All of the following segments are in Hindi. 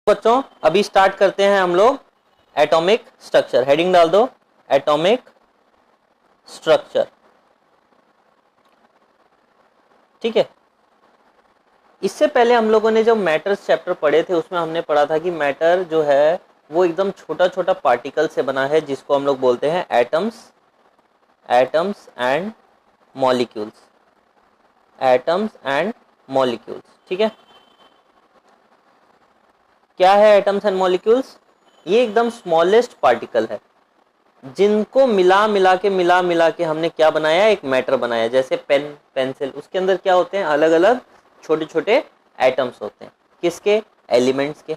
बच्चों अभी स्टार्ट करते हैं हम लोग एटॉमिक स्ट्रक्चर। हेडिंग डाल दो एटॉमिक स्ट्रक्चर। ठीक है, इससे पहले हम लोगों ने जब मैटर्स चैप्टर पढ़े थे उसमें हमने पढ़ा था कि मैटर जो है वो एकदम छोटा छोटा पार्टिकल से बना है जिसको हम लोग बोलते हैं atoms and molecules. Atoms and molecules, ठीक है। क्या है एटम्स एंड मॉलिक्यूल्स? ये एकदम स्मॉलेस्ट पार्टिकल है जिनको मिला मिला के हमने क्या बनाया, एक मैटर बनाया। जैसे पेन, पेंसिल, उसके अंदर क्या होते हैं, अलग अलग छोटे छोटे एटम्स होते हैं। किसके? एलिमेंट्स के।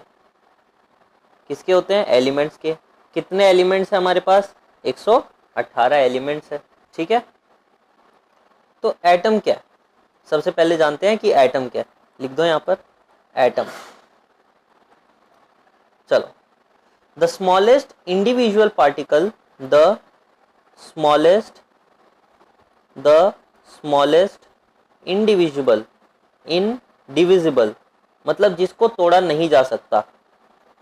किसके होते हैं? एलिमेंट्स के। कितने एलिमेंट्स हैं हमारे पास? 118 एलिमेंट्स है, ठीक है। तो एटम क्या है, सबसे पहले जानते हैं कि एटम क्या है। लिख दो यहाँ पर एटम। चलो, the smallest individual particle, the smallest indivisible मतलब जिसको तोड़ा नहीं जा सकता।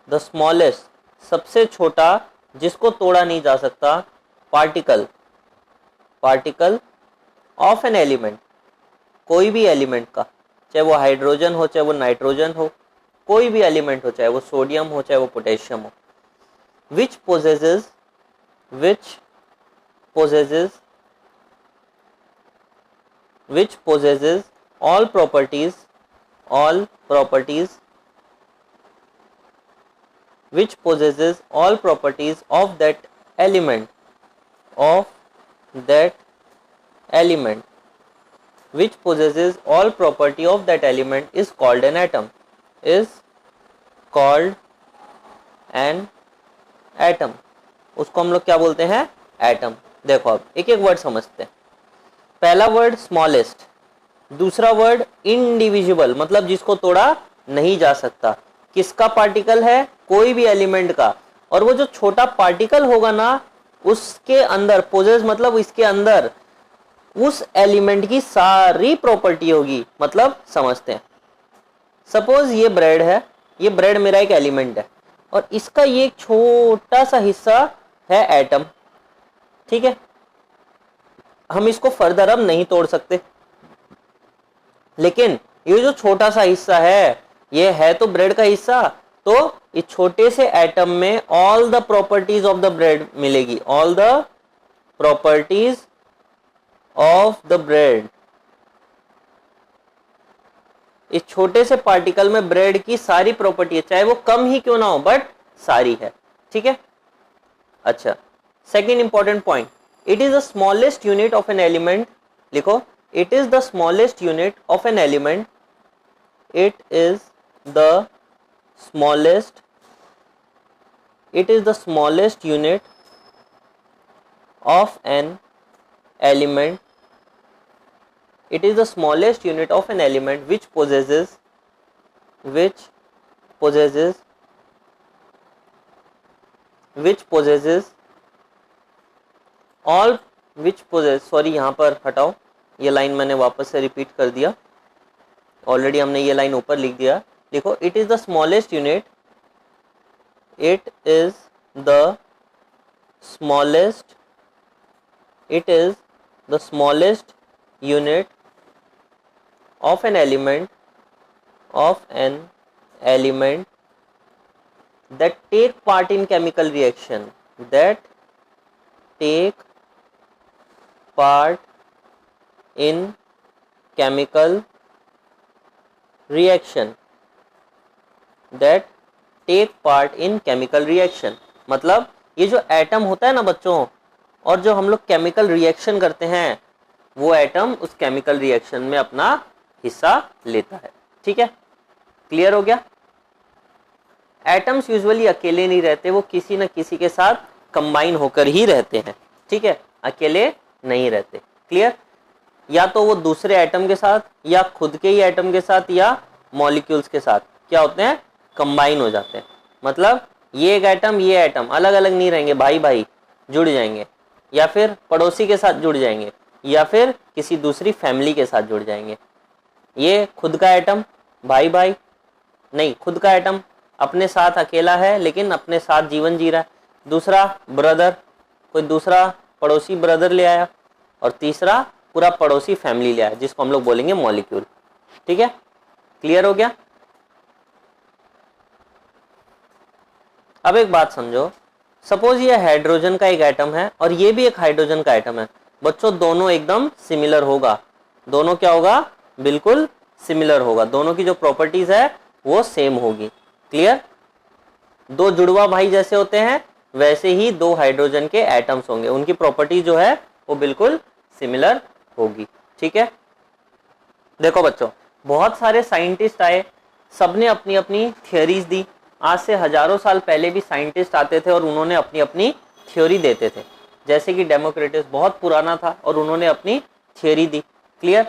द स्मॉलेस्ट सबसे छोटा जिसको तोड़ा नहीं जा सकता, पार्टिकल ऑफ एन एलिमेंट, कोई भी एलिमेंट का, चाहे वो हाइड्रोजन हो, चाहे वो नाइट्रोजन हो, कोई भी एलिमेंट हो, चाहे वो सोडियम हो, चाहे वो पोटेशियम हो, which possesses all properties of that element which possesses all property of that element is called an atom, atom. उसको हम लोग क्या बोलते हैं? एटम। देखो अब एक एक वर्ड समझते हैं। पहला वर्ड स्मॉलेस्ट, दूसरा वर्ड इनडिविजिबल मतलब जिसको तोड़ा नहीं जा सकता। किसका पार्टिकल है? कोई भी एलिमेंट का। और वो जो छोटा पार्टिकल होगा ना, उसके अंदर पोजेस मतलब इसके अंदर उस एलिमेंट की सारी प्रॉपर्टी होगी। मतलब समझते हैं, सपोज ये ब्रेड है, ये ब्रेड मेरा एक एलिमेंट है और इसका ये एक छोटा सा हिस्सा है एटम, ठीक है। हम इसको फर्दर अब नहीं तोड़ सकते, लेकिन ये जो छोटा सा हिस्सा है, ये है तो ब्रेड का हिस्सा, तो इस छोटे से एटम में all the properties of the bread मिलेगी। All the properties of the bread, इस छोटे से पार्टिकल में ब्रेड की सारी प्रॉपर्टी है, चाहे वो कम ही क्यों ना हो, बट सारी है, ठीक है। अच्छा, second important point, it is the smallest unit of an element. लिखो, it is the smallest unit of an element. It is the smallest unit of an element. It is the smallest unit of an element which possesses sorry यहाँ पर हटाओ, ये लाइन मैंने वापस से रिपीट कर दिया, ऑलरेडी हमने ये लाइन ऊपर लिख दिया। लिखो, it is the smallest unit, it is the smallest unit of an element that take part in chemical reaction, that take part in chemical reaction। मतलब ये जो एटम होता है ना बच्चों, और जो हम लोग केमिकल रिएक्शन करते हैं, वो एटम उस केमिकल रिएक्शन में अपना हिस्सा लेता है, ठीक है। क्लियर हो गया? एटम्स यूजुअली अकेले नहीं रहते, वो किसी न किसी के साथ कंबाइन होकर ही रहते हैं, ठीक है, अकेले नहीं रहते। क्लियर? या तो वो दूसरे एटम के साथ, या खुद के ही एटम के साथ, या मॉलिक्यूल्स के साथ क्या होते हैं, कंबाइन हो जाते हैं। मतलब ये एक एटम, ये एटम अलग अलग नहीं रहेंगे, भाई भाई जुड़ जाएंगे, या फिर पड़ोसी के साथ जुड़ जाएंगे, या फिर किसी दूसरी फैमिली के साथ जुड़ जाएंगे। ये खुद का एटम भाई भाई नहीं, खुद का एटम अपने साथ अकेला है लेकिन अपने साथ जीवन जी रहा है। दूसरा ब्रदर, कोई दूसरा पड़ोसी ब्रदर ले आया। और तीसरा पूरा पड़ोसी फैमिली ले आया, जिसको हम लोग बोलेंगे मॉलिक्यूल। ठीक है, क्लियर हो गया। अब एक बात समझो, सपोज ये हाइड्रोजन का एक एटम है और ये भी एक हाइड्रोजन का एटम है। बच्चों दोनों एकदम सिमिलर होगा, दोनों क्या होगा, बिल्कुल सिमिलर होगा, दोनों की जो प्रॉपर्टीज है वो सेम होगी। क्लियर, दो जुड़वा भाई जैसे होते हैं वैसे ही दो हाइड्रोजन के एटम्स होंगे, उनकी प्रॉपर्टी जो है वो बिल्कुल सिमिलर होगी। ठीक है, देखो बच्चों, बहुत सारे साइंटिस्ट आए, सबने अपनी अपनी थियोरीज दी। आज से हजारों साल पहले भी साइंटिस्ट आते थे और उन्होंने अपनी अपनी थ्योरी देते थे। जैसे कि डेमोक्रिटस बहुत पुराना था और उन्होंने अपनी थ्योरी दी। क्लियर,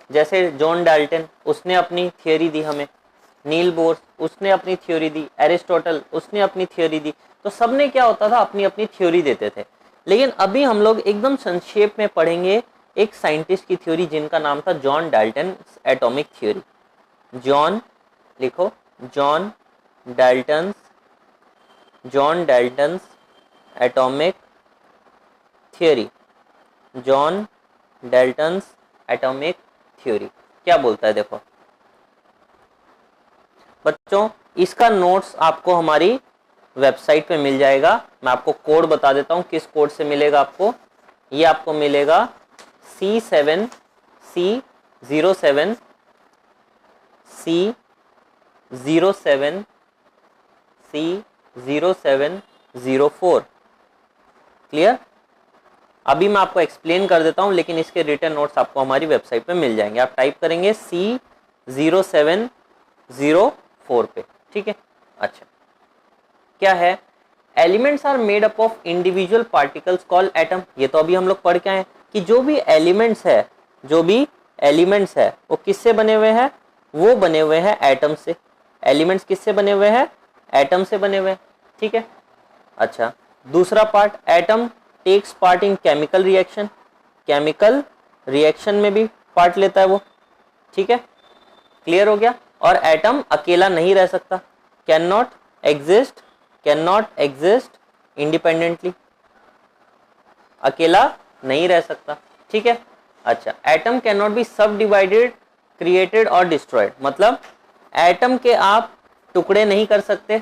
जैसे जॉन डाल्टन, उसने अपनी थ्योरी दी हमें। नील बोर्स, उसने अपनी थ्योरी दी। एरिस्टोटल, उसने अपनी थ्योरी दी। तो सबने क्या होता था, अपनी अपनी थ्योरी देते थे। लेकिन अभी हम लोग एकदम संक्षेप में पढ़ेंगे एक साइंटिस्ट की थ्योरी जिनका नाम था John Dalton atomic theory. John लिखो, John Dalton's atomic theory. John Dalton's atomic theory क्या बोलता है, देखो बच्चों, इसका नोट्स आपको हमारी वेबसाइट पे मिल जाएगा। मैं आपको कोड बता देता हूँ किस कोड से मिलेगा आपको। ये आपको मिलेगा C7 C07 C0704। क्लियर, अभी मैं आपको एक्सप्लेन कर देता हूं, लेकिन इसके रिटन नोट्स आपको हमारी वेबसाइट पे मिल जाएंगे। आप टाइप करेंगे C0704 पे। ठीक है, अच्छा क्या है, elements are made up of individual particles called atom. ये तो अभी हम लोग पढ़ के आए कि जो भी एलिमेंट्स है वो किससे बने हुए हैं, वो बने हुए हैं एटम से। एलिमेंट्स किससे बने हुए हैं, एटम से बने हुए हैं। ठीक है, अच्छा दूसरा part, atom takes part in chemical reaction. Chemical reaction में भी पार्ट लेता है वो। ठीक है, क्लियर हो गया। और एटम अकेला नहीं रह सकता, कैन नॉट एग्जिस्ट इंडिपेंडेंटली, अकेला नहीं रह सकता। ठीक है, अच्छा एटम कैन नॉट बी सब डिवाइडेड, क्रिएटेड और डिस्ट्रॉयड। मतलब एटम के आप टुकड़े नहीं कर सकते,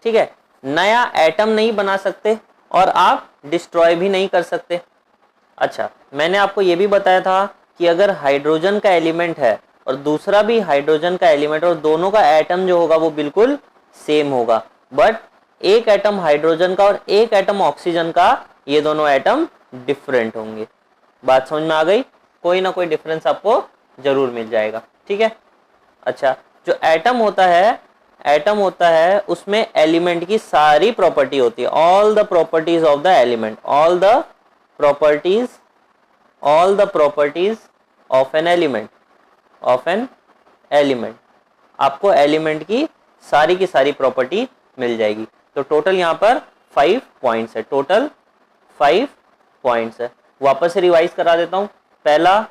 ठीक है, नया एटम नहीं बना सकते और आप डिस्ट्रॉय भी नहीं कर सकते। अच्छा, मैंने आपको ये भी बताया था कि अगर हाइड्रोजन का एलिमेंट है और दूसरा भी हाइड्रोजन का एलिमेंट और दोनों का एटम जो होगा वो बिल्कुल सेम होगा, बट एक एटम हाइड्रोजन का और एक एटम ऑक्सीजन का, ये दोनों एटम डिफरेंट होंगे। बात समझ में आ गई, कोई ना कोई डिफरेंस आपको जरूर मिल जाएगा। ठीक है, अच्छा जो एटम होता है उसमें एलिमेंट की सारी प्रॉपर्टी होती है, all the properties of the element, all the properties of an element, आपको एलिमेंट की सारी प्रॉपर्टी मिल जाएगी। तो टोटल यहाँ पर 5 पॉइंट्स है, टोटल 5 पॉइंट्स है। वापस से रिवाइज करा देता हूँ। पहला,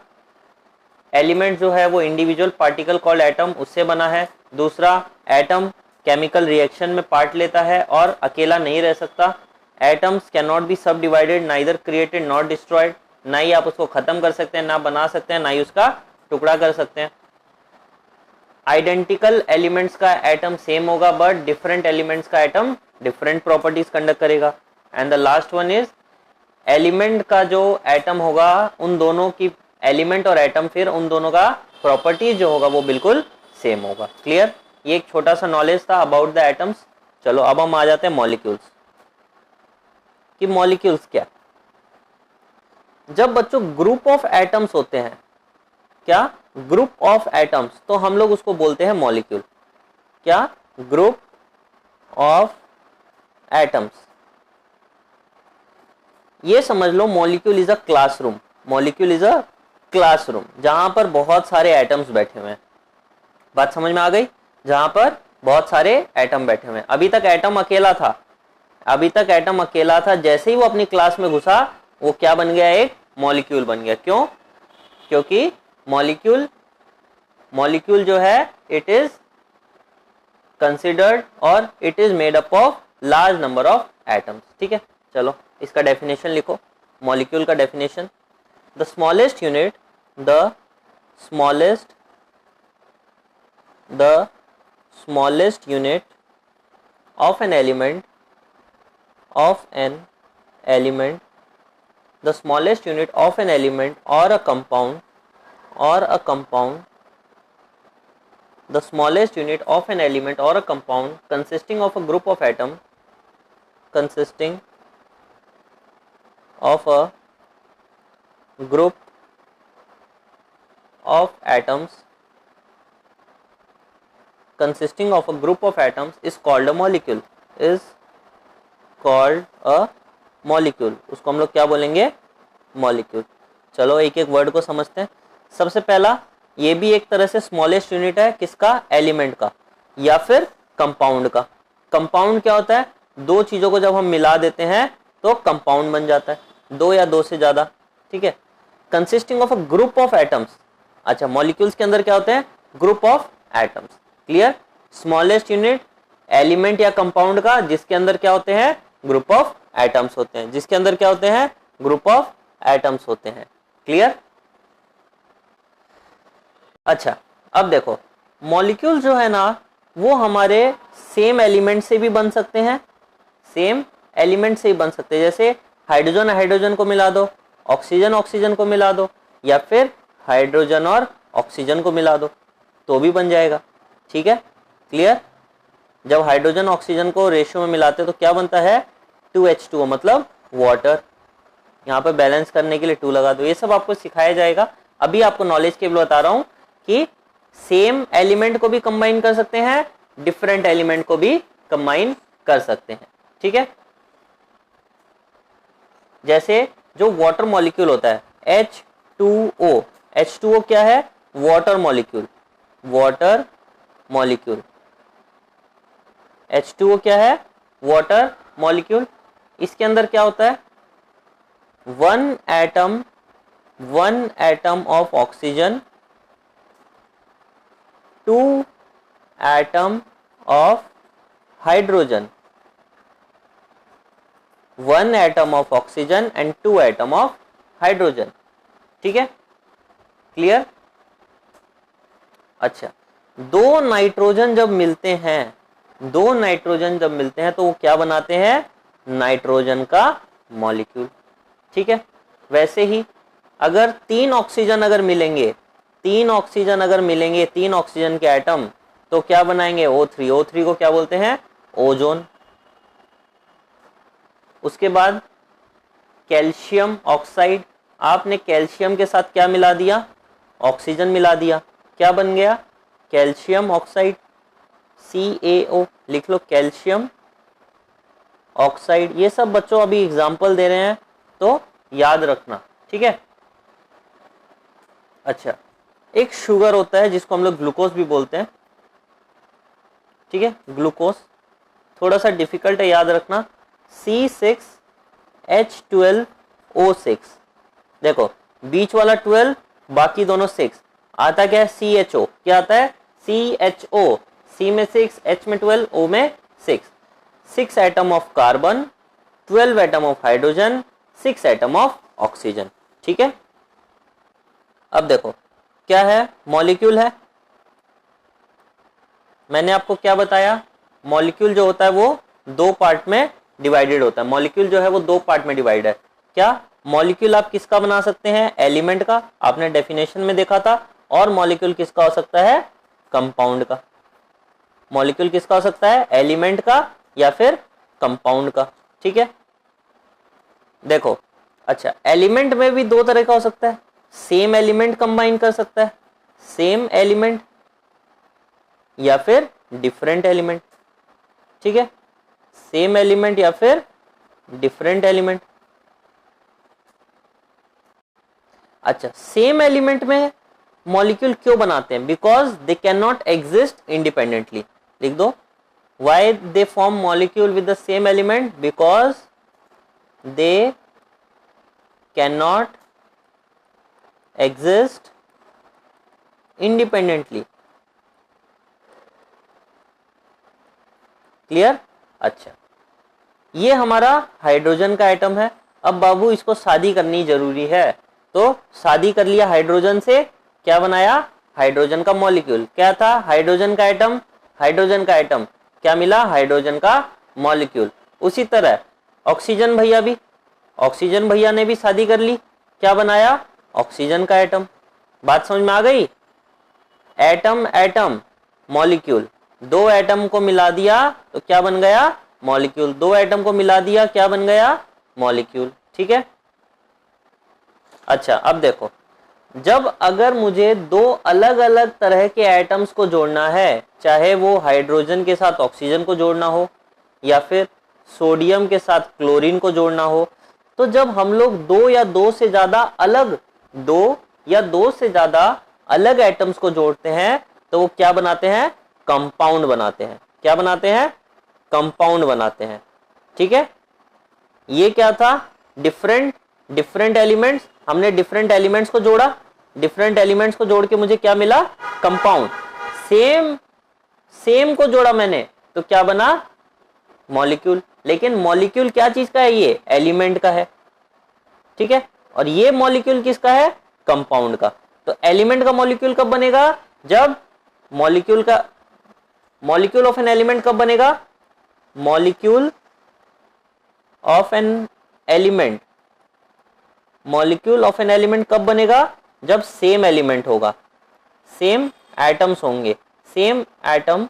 एलिमेंट जो है वो इंडिविजुअल पार्टिकल कॉल्ड एटम, उससे बना है। दूसरा, एटम केमिकल रिएक्शन में पार्ट लेता है और अकेला नहीं रह सकता। एटम्स कैन नॉट बी सब divided, neither created not destroyed, ना ही आप उसको खत्म कर सकते हैं, ना बना सकते हैं, ना ही उसका टुकड़ा कर सकते हैं। आइडेंटिकल एलिमेंट्स का एटम सेम होगा, बट डिफरेंट एलिमेंट्स का एटम डिफरेंट प्रॉपर्टीज कंडक्ट करेगा। And the last one is, element का जो एटम होगा उन दोनों की, एलिमेंट और एटम, फिर उन दोनों का प्रॉपर्टीज जो होगा वो बिल्कुल सेम होगा। क्लियर, ये एक छोटा सा नॉलेज था अबाउट द एटम्स। चलो अब हम आ जाते हैं मॉलिक्यूल्स कि मॉलिक्यूल्स क्या। जब बच्चों ग्रुप ऑफ एटम्स होते हैं, क्या ग्रुप ऑफ एटम्स, तो हम लोग उसको बोलते हैं मॉलिक्यूल। क्या, ग्रुप ऑफ एटम्स। ये समझ लो molecule is a classroom, molecule is a classroom जहां पर बहुत सारे एटम्स बैठे हुए हैं। बात समझ में आ गई, जहां पर बहुत सारे एटम बैठे हुए हैं। अभी तक एटम अकेला था, जैसे ही वो अपनी क्लास में घुसा वो क्या बन गया, एक मॉलिक्यूल बन गया। क्यों, क्योंकि मॉलिक्यूल जो है इट इज कंसिडर्ड और it is made up of large number of atoms. ठीक है, चलो इसका डेफिनेशन लिखो, मॉलिक्यूल का definition. The smallest unit, the smallest unit of an element, the smallest unit of an element or a compound, the smallest unit of an element or a compound consisting of a group of atoms, consisting of a group of atoms is called a molecule, उसको हम लोग क्या बोलेंगे, मॉलिक्यूल। चलो एक एक वर्ड को समझते हैं। सबसे पहला, ये भी एक तरह से स्मॉलेस्ट यूनिट है, किसका, एलिमेंट का या फिर कंपाउंड का। कंपाउंड क्या होता है, दो चीजों को जब हम मिला देते हैं तो कंपाउंड बन जाता है, दो या दो से ज्यादा। ठीक है, consisting of a group of atoms. अच्छा, मॉलिक्यूल्स के अंदर क्या होते हैं, group of atoms. Clear, smallest unit element या कंपाउंड का जिसके अंदर क्या होते हैं, ग्रुप ऑफ एटम्स होते हैं, जिसके अंदर क्या होते हैं, ग्रुप ऑफ एटम्स होते हैं। क्लियर। अच्छा, अब देखो मॉलिक्यूल जो है ना वो हमारे सेम एलिमेंट से भी बन सकते हैं, सेम एलिमेंट से ही बन सकते हैं। जैसे हाइड्रोजन हाइड्रोजन को मिला दो, ऑक्सीजन ऑक्सीजन को मिला दो, या फिर हाइड्रोजन और ऑक्सीजन को मिला दो तो भी बन जाएगा। ठीक है, क्लियर। जब हाइड्रोजन ऑक्सीजन को रेशियो में मिलाते हैं तो क्या बनता है, 2H2O, मतलब वाटर। यहाँ पे बैलेंस करने के लिए 2 लगा दो। ये सब आपको सिखाया जाएगा। अभी आपको नॉलेज के लिए बता रहा हूँ कि सेम एलिमेंट को भी कंबाइन कर सकते हैं, डिफरेंट एलिमेंट को भी कंबाइन कर सकते हैं। ठीक है, जैसे जो वाटर मॉलिक्यूल होता है H2O, H2O क्या है, water molecule, water molecule. H2O क्या है, वाटर मॉलिक्यूल। इसके अंदर क्या होता है, one atom of oxygen, 2 atom of hydrogen, 1 atom of oxygen and 2 atom of hydrogen. ठीक है, क्लियर। अच्छा, दो नाइट्रोजन जब मिलते हैं, तो वो क्या बनाते हैं, नाइट्रोजन का मॉलिक्यूल। ठीक है, वैसे ही अगर 3 ऑक्सीजन अगर मिलेंगे, 3 ऑक्सीजन के एटम, तो क्या बनाएंगे, O3। O3 को क्या बोलते हैं, ओजोन। उसके बाद कैल्शियम ऑक्साइड, आपने कैल्शियम के साथ क्या मिला दिया, ऑक्सीजन मिला दिया, क्या बन गया, कैल्शियम ऑक्साइड, CaO लिख लो, कैल्शियम ऑक्साइड। ये सब बच्चों अभी एग्जाम्पल दे रहे हैं तो याद रखना। ठीक है। अच्छा, एक शुगर होता है जिसको हम लोग ग्लूकोज भी बोलते हैं। ठीक है, ग्लूकोज थोड़ा सा डिफिकल्ट है, याद रखना, C6H12O6। देखो बीच वाला 12, बाकी दोनों 6, आता क्या है, CHO। क्या आता है, CHO। C में 6, H में 12, O में 6। 6 atom of carbon, 12 atom of hydrogen, 6 atom of oxygen. ठीक है, अब देखो क्या है, मॉलिक्यूल है। मैंने आपको क्या बताया, मॉलिक्यूल जो होता है वो 2 पार्ट में डिवाइडेड होता है। मॉलिक्यूल जो है वो 2 पार्ट में डिवाइड है। क्या, मॉलिक्यूल आप किसका बना सकते हैं, एलिमेंट का, आपने डेफिनेशन में देखा था। और मॉलिक्यूल किसका हो सकता है, कंपाउंड का। मॉलिक्यूल किसका हो सकता है, एलिमेंट का या फिर कंपाउंड का। ठीक है, देखो अच्छा, एलिमेंट में भी 2 तरह का हो सकता है। सेम एलिमेंट कंबाइन कर सकता है, सेम एलिमेंट या फिर डिफरेंट एलिमेंट। ठीक है, सेम एलिमेंट या फिर डिफरेंट एलिमेंट। अच्छा, सेम एलिमेंट में मॉलिक्यूल क्यों बनाते हैं, because they can not exist independently. लिख दो, why they form molecule with the same element, because they can not exist independently. Clear. अच्छा, ये हमारा हाइड्रोजन का एटम है। अब बाबू इसको शादी करनी जरूरी है, तो शादी कर लिया हाइड्रोजन से, क्या बनाया, हाइड्रोजन का मॉलिक्यूल। क्या था, हाइड्रोजन का एटम, हाइड्रोजन का एटम, क्या मिला, हाइड्रोजन का मॉलिक्यूल। उसी तरह ऑक्सीजन भैया भी, ऑक्सीजन भैया ने भी शादी कर ली, क्या बनाया, ऑक्सीजन का एटम। बात समझ में आ गई। एटम एटम मॉलिक्यूल, दो एटम को मिला दिया तो क्या बन गया, मॉलिक्यूल। दो एटम को मिला दिया, क्या बन गया, मॉलिक्यूल। ठीक है। अच्छा, अब देखो, जब अगर मुझे दो अलग अलग तरह के एटम्स को जोड़ना है, चाहे वो हाइड्रोजन के साथ ऑक्सीजन को जोड़ना हो या फिर सोडियम के साथ क्लोरीन को जोड़ना हो, तो जब हम लोग दो या दो से ज्यादा अलग एटम्स को जोड़ते हैं तो वो क्या बनाते हैं, कंपाउंड बनाते हैं। क्या बनाते हैं, कंपाउंड बनाते हैं। ठीक है। ये क्या था, डिफरेंट एलिमेंट्स, हमने डिफरेंट एलिमेंट्स को जोड़ा, डिफरेंट एलिमेंट्स को जोड़ के मुझे क्या मिला, कंपाउंड। सेम को जोड़ा मैंने तो क्या बना, मॉलिक्यूल। लेकिन मॉलिक्यूल क्या चीज का है, ये एलिमेंट का है। ठीक है। और ये मॉलिक्यूल किसका है, कंपाउंड का। तो एलिमेंट का मॉलिक्यूल कब बनेगा, जब मॉलिक्यूल ऑफ एन एलिमेंट कब बनेगा, मॉलिक्यूल ऑफ एन एलिमेंट कब बनेगा, जब सेम एलिमेंट होगा, सेम एटम्स होंगे, सेम एटम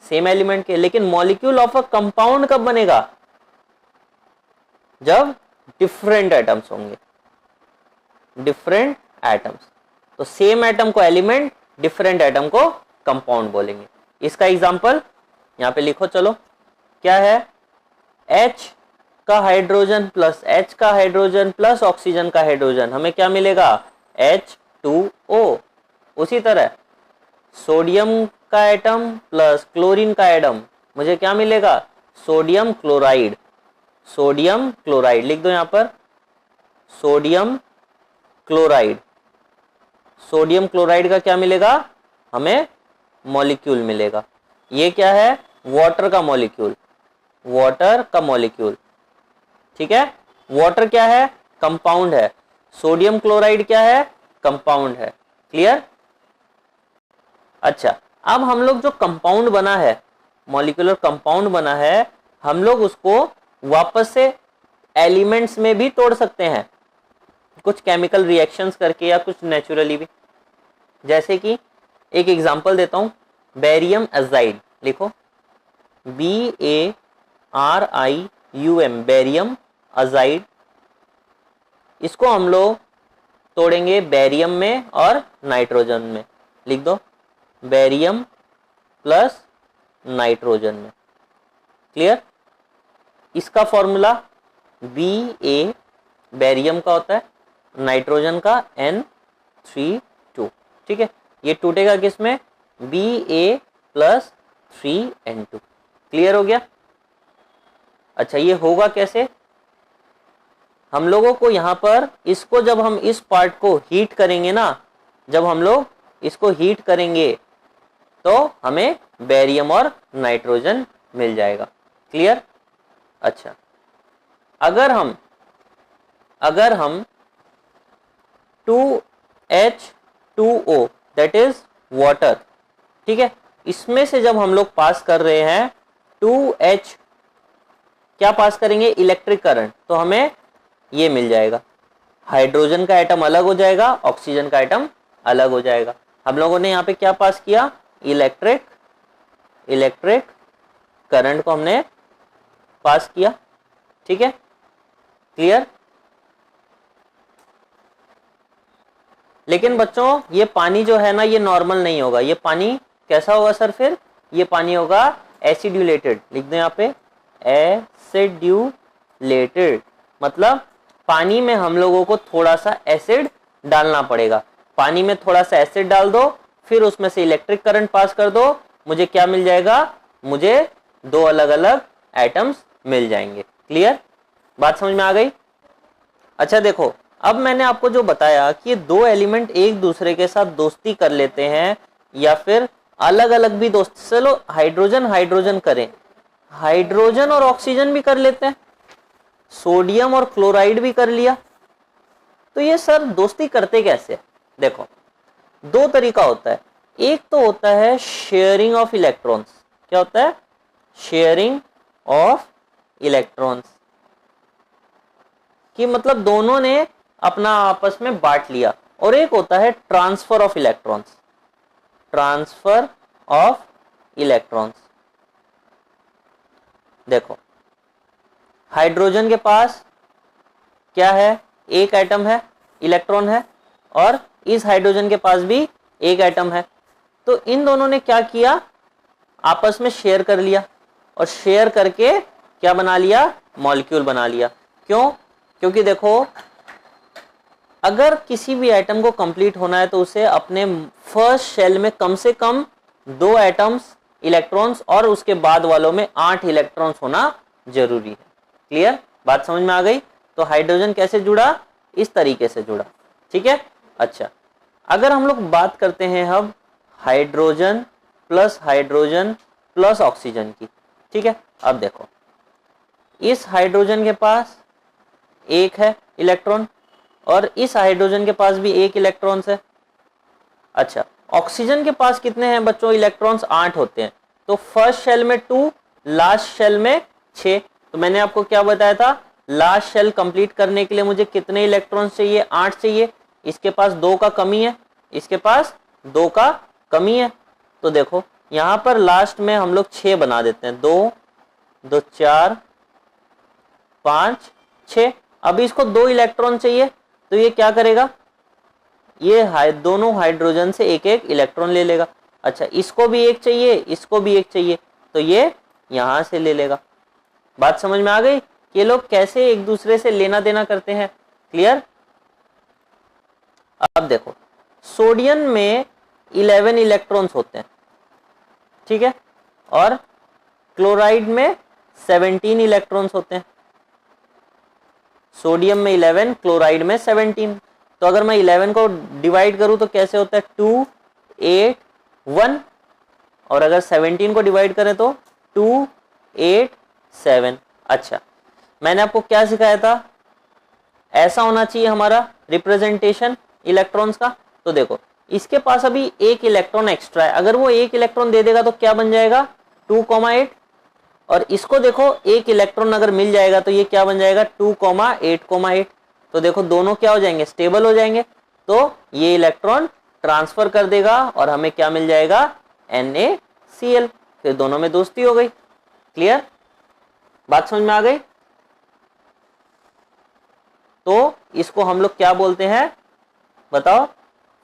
सेम एलिमेंट के। लेकिन मॉलिक्यूल ऑफ अ कंपाउंड कब बनेगा, जब डिफरेंट एटम्स होंगे, डिफरेंट एटम्स। तो सेम एटम को एलिमेंट, डिफरेंट एटम को कंपाउंड बोलेंगे। इसका एग्जांपल यहां पे लिखो, चलो क्या है, H का हाइड्रोजन प्लस ऑक्सीजन का हाइड्रोजन, हमें क्या मिलेगा, H2O। उसी तरह सोडियम का एटम प्लस क्लोरीन का एटम, मुझे क्या मिलेगा, सोडियम क्लोराइड लिख दो यहां पर, सोडियम क्लोराइड का क्या मिलेगा, हमें मॉलिक्यूल मिलेगा। ये क्या है, वाटर का मॉलिक्यूल। ठीक है। वाटर क्या है, कंपाउंड है। सोडियम क्लोराइड क्या है, कंपाउंड है। क्लियर। अच्छा, अब हम लोग जो कंपाउंड बना है, मॉलिक्यूलर कंपाउंड बना है, हम लोग उसको वापस से एलिमेंट्स में भी तोड़ सकते हैं, कुछ केमिकल रिएक्शंस करके या कुछ नेचुरली भी। जैसे कि एक एग्जांपल देता हूं, बेरियम एजाइड, लिखो BARIUM, बेरियम अजाइड। इसको हम लोग तोड़ेंगे बेरियम में और नाइट्रोजन में, लिख दो बेरियम प्लस नाइट्रोजन में। क्लियर। इसका फॉर्मूला BA बेरियम का होता है, नाइट्रोजन का N3 2। ठीक है। ये टूटेगा किसमें, BA प्लस 3N2। क्लियर हो गया। अच्छा, ये होगा कैसे, हम लोगों को यहां पर इसको, जब हम इस पार्ट को हीट करेंगे ना, जब हम लोग इसको हीट करेंगे तो हमें बेरियम और नाइट्रोजन मिल जाएगा। क्लियर। अच्छा, अगर हम 2H2O दैट इज वाटर, ठीक है, इसमें से जब हम लोग पास कर रहे हैं 2H, क्या पास करेंगे, इलेक्ट्रिक करंट, तो हमें ये मिल जाएगा, हाइड्रोजन का एटम अलग हो जाएगा, ऑक्सीजन का एटम अलग हो जाएगा। हम लोगों ने यहाँ पे क्या पास किया, इलेक्ट्रिक करंट को हमने पास किया। ठीक है। क्लियर। लेकिन बच्चों, ये पानी जो है ना, ये नॉर्मल नहीं होगा। ये पानी कैसा होगा सर, फिर ये पानी होगा एसिड्यूलेटेड। लिख दो यहाँ पे एसिड्यूलेटेड, मतलब पानी में हम लोगों को थोड़ा सा एसिड डालना पड़ेगा। पानी में थोड़ा सा एसिड डाल दो, फिर उसमें से इलेक्ट्रिक करंट पास कर दो, मुझे क्या मिल जाएगा, मुझे दो अलग अलग एटम्स मिल जाएंगे। क्लियर। बात समझ में आ गई। अच्छा देखो, अब मैंने आपको जो बताया कि ये दो एलिमेंट एक दूसरे के साथ दोस्ती कर लेते हैं या फिर अलग अलग भी दोस्त, चलो हाइड्रोजन हाइड्रोजन करें, हाइड्रोजन और ऑक्सीजन भी कर लेते हैं, सोडियम और क्लोराइड भी कर लिया। तो ये सर दोस्ती करते कैसे? देखो दो तरीका होता है, एक तो होता है शेयरिंग ऑफ इलेक्ट्रॉन्स। क्या होता है? शेयरिंग ऑफ इलेक्ट्रॉन्स, कि मतलब दोनों ने अपना आपस में बांट लिया। और एक होता है transfer of electrons, transfer of electrons. देखो हाइड्रोजन के पास क्या है? एक एटम है, इलेक्ट्रॉन है, और इस हाइड्रोजन के पास भी एक एटम है। तो इन दोनों ने क्या किया? आपस में शेयर कर लिया, और शेयर करके क्या बना लिया? मॉलिक्यूल बना लिया। क्यों? क्योंकि देखो अगर किसी भी एटम को कंप्लीट होना है तो उसे अपने फर्स्ट शेल में कम से कम 2 एटम्स, इलेक्ट्रॉन्स, और उसके बाद वालों में 8 इलेक्ट्रॉन्स होना जरूरी है। क्लियर? बात समझ में आ गई? तो हाइड्रोजन कैसे जुड़ा? इस तरीके से जुड़ा। ठीक है। अच्छा, अगर हम लोग बात करते हैं अब हाइड्रोजन प्लस ऑक्सीजन की, ठीक है। अब देखो इस हाइड्रोजन के पास एक है इलेक्ट्रॉन, और इस हाइड्रोजन के पास भी एक इलेक्ट्रॉन है। अच्छा, ऑक्सीजन के पास कितने हैं बच्चों? इलेक्ट्रॉन्स 8 होते हैं। तो फर्स्ट शेल में 2, लास्ट शेल में 6। तो मैंने आपको क्या बताया था? लास्ट शेल कंप्लीट करने के लिए मुझे कितने इलेक्ट्रॉन्स चाहिए? 8 चाहिए। इसके पास 2 का कमी है, इसके पास 2 का कमी है। तो देखो यहां पर लास्ट में हम लोग 6 बना देते हैं। 2 2 4 5 6। अब इसको 2 इलेक्ट्रॉन चाहिए, तो ये क्या करेगा? ये दोनों हाइड्रोजन से एक एक इलेक्ट्रॉन ले लेगा। अच्छा, इसको भी एक चाहिए, इसको भी एक चाहिए, तो ये यहां से ले लेगा। बात समझ में आ गई? ये लोग कैसे एक दूसरे से लेना देना करते हैं। क्लियर? अब देखो सोडियम में 11 इलेक्ट्रॉन्स होते हैं, ठीक है, और क्लोराइड में 17 इलेक्ट्रॉन्स होते हैं। सोडियम में 11, क्लोराइड में 17। तो अगर मैं 11 को डिवाइड करूं तो कैसे होता है? 2 8 1, और अगर 17 को डिवाइड करें तो 2 8 7। अच्छा, मैंने आपको क्या सिखाया था? ऐसा होना चाहिए हमारा रिप्रेजेंटेशन इलेक्ट्रॉन्स का। तो देखो इसके पास अभी एक इलेक्ट्रॉन एक्स्ट्रा है, अगर वो एक इलेक्ट्रॉन दे देगा तो क्या बन जाएगा? 2,8। और इसको देखो एक इलेक्ट्रॉन अगर मिल जाएगा तो ये क्या बन जाएगा? 2,8,8। तो देखो दोनों क्या हो जाएंगे? स्टेबल हो जाएंगे। तो ये इलेक्ट्रॉन ट्रांसफर कर देगा और हमें क्या मिल जाएगा? NaCl। फिर दोनों में दोस्ती हो गई। क्लियर? बात समझ में आ गई? तो इसको हम लोग क्या बोलते हैं बताओ?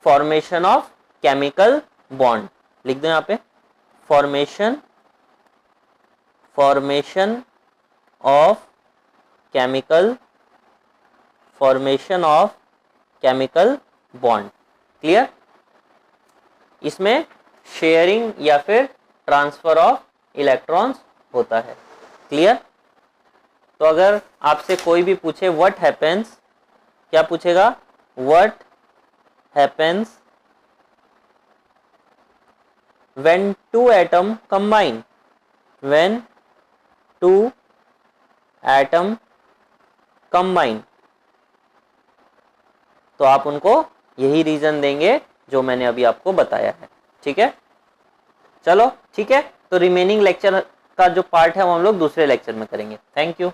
Formation of chemical bond. लिख दो यहां पे, formation of chemical bond. Clear? इसमें शेयरिंग या फिर ट्रांसफर ऑफ इलेक्ट्रॉन्स होता है। क्लियर? तो अगर आपसे कोई भी पूछे व्हाट हैपेंस, क्या पूछेगा? What happens when two atom combine, when two atom combine. तो आप उनको यही रीजन देंगे जो मैंने अभी आपको बताया है। ठीक है, चलो ठीक है। तो रिमेनिंग लेक्चर का जो पार्ट है वो हम लोग दूसरे लेक्चर में करेंगे। Thank you.